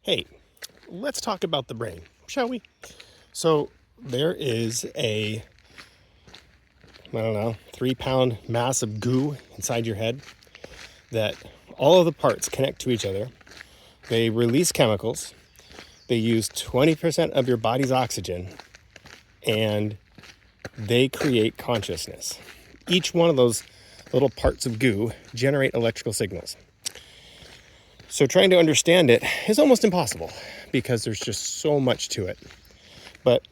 Hey, let's talk about the brain, shall we? So there is a, I don't know, 3 pound mass of goo inside your head that all of the parts connect to each other. They release chemicals. They use 20% of your body's oxygen, and they create consciousness. Each one of those little parts of goo generate electrical signals. So trying to understand it is almost impossible because there's just so much to it. But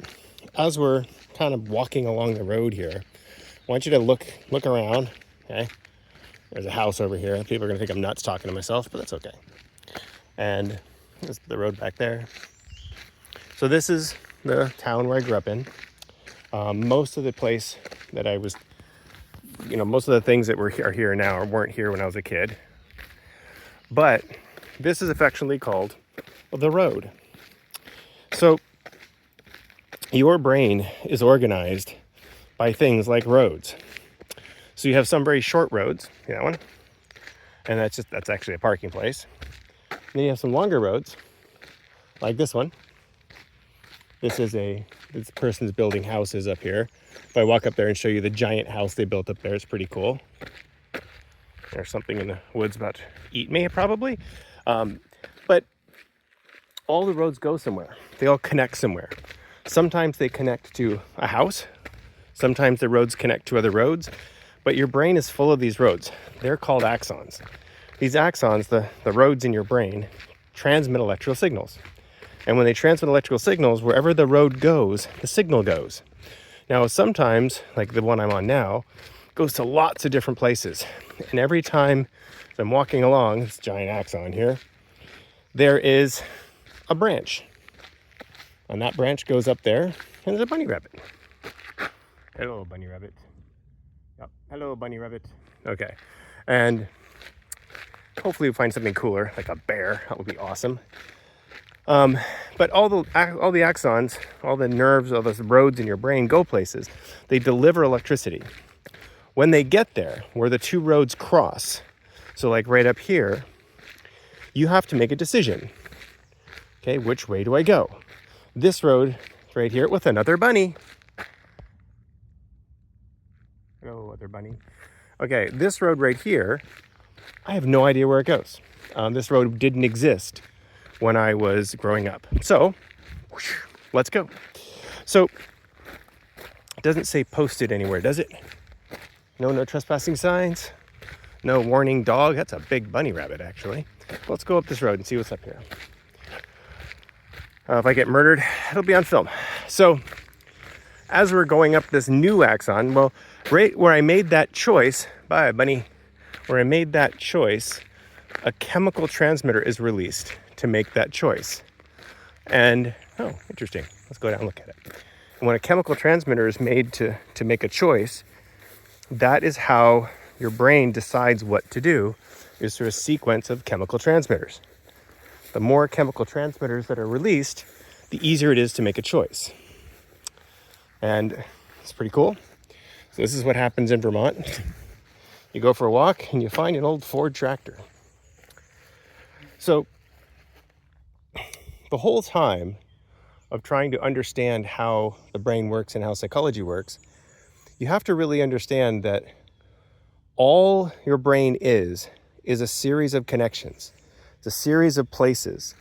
as we're kind of walking along the road here, I want you to look around, okay? There's a house over here. People are gonna think I'm nuts talking to myself, but that's okay. And there's the road back there. So this is the town where I grew up in. Most of the place that I was, most of the things that are here now or weren't here when I was a kid. But this is affectionately called the road. So your brain is organized by things like roads. So you have some very short roads, that one, and that's actually a parking place. And then you have some longer roads, like this one. This person's building houses up here. If I walk up there and show you the giant house they built up there, it's pretty cool. There's something in the woods about to eat me, probably. But all the roads go somewhere. They all connect somewhere. Sometimes they connect to a house. Sometimes the roads connect to other roads. But your brain is full of these roads. They're called axons. These axons, the roads in your brain, transmit electrical signals. And when they transmit electrical signals, wherever the road goes, the signal goes. Now, sometimes, like the one I'm on now, goes to lots of different places. And every time I'm walking along this giant axon here, there is a branch. And that branch goes up there, and there's a bunny rabbit. Hello, bunny rabbit. Yep. Hello, bunny rabbit. Okay. And hopefully we'll find something cooler, like a bear. That would be awesome. But all the axons, all the nerves, all those roads in your brain go places. They deliver electricity. When they get there, where the two roads cross, so like right up here, you have to make a decision. Okay, which way do I go? This road right here with another bunny. Hello, other bunny. Okay, this road right here, I have no idea where it goes. This road didn't exist when I was growing up. So, let's go. So, it doesn't say posted anywhere, does it? No trespassing signs. No warning dog. That's a big bunny rabbit, actually. Let's go up this road and see what's up here. If I get murdered, it'll be on film. So, as we're going up this new axon, well, right where I made that choice, bye, bunny, where I made that choice, a chemical transmitter is released to make that choice. And, oh, interesting. Let's go down and look at it. And when a chemical transmitter is made to make a choice, that is how your brain decides what to do, is through a sequence of chemical transmitters. The more chemical transmitters that are released, the easier it is to make a choice. And it's pretty cool. So this is what happens in Vermont. You go for a walk and you find an old Ford tractor. So the whole time of trying to understand how the brain works and how psychology works, you have to really understand that all your brain is a series of connections. It's a series of places.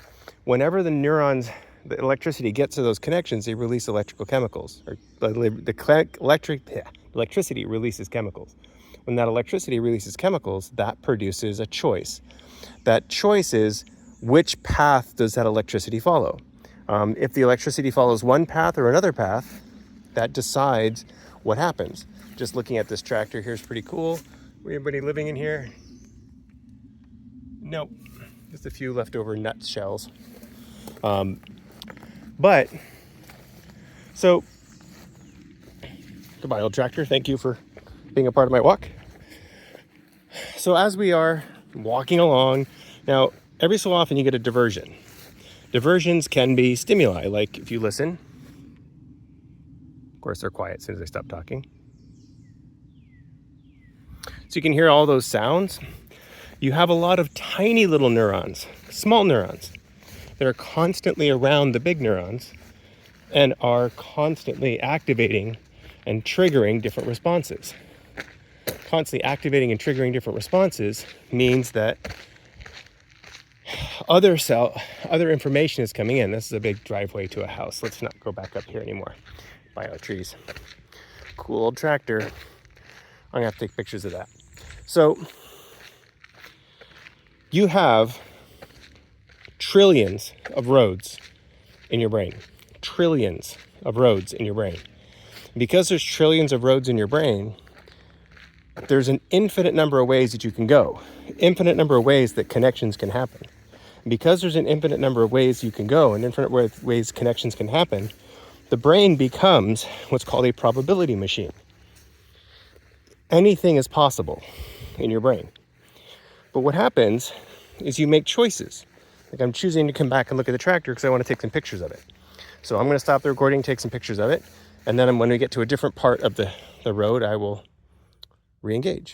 Whenever the neurons, the electricity gets to those connections, they release electrical chemicals. Or electricity releases chemicals. When that electricity releases chemicals, that produces a choice. That choice is, which path does that electricity follow? If the electricity follows one path or another path, that decides what happens. Just looking at this tractor here is pretty cool. Anybody living in here? Nope. Just a few leftover nut shells. But, so, goodbye, old tractor. Thank you for being a part of my walk. So as we are walking along, now, every so often you get a diversion. Diversions can be stimuli, like if you listen. Of course, they're quiet as soon as I stop talking. So you can hear all those sounds. You have a lot of tiny little neurons, small neurons, that are constantly around the big neurons and are constantly activating and triggering different responses. Constantly activating and triggering different responses means that other information is coming in. This is a big driveway to a house. Let's not go back up here anymore by our trees. Cool old tractor. I'm gonna have to take pictures of that. So you have trillions of roads in your brain. Trillions of roads in your brain. Because there's trillions of roads in your brain, there's an infinite number of ways that you can go. Infinite number of ways that connections can happen. Because there's an infinite number of ways you can go and infinite ways connections can happen, the brain becomes what's called a probability machine. Anything is possible in your brain. But what happens is you make choices. Like I'm choosing to come back and look at the tractor because I want to take some pictures of it. So I'm going to stop the recording, take some pictures of it, and then when we get to a different part of the road, I will re-engage.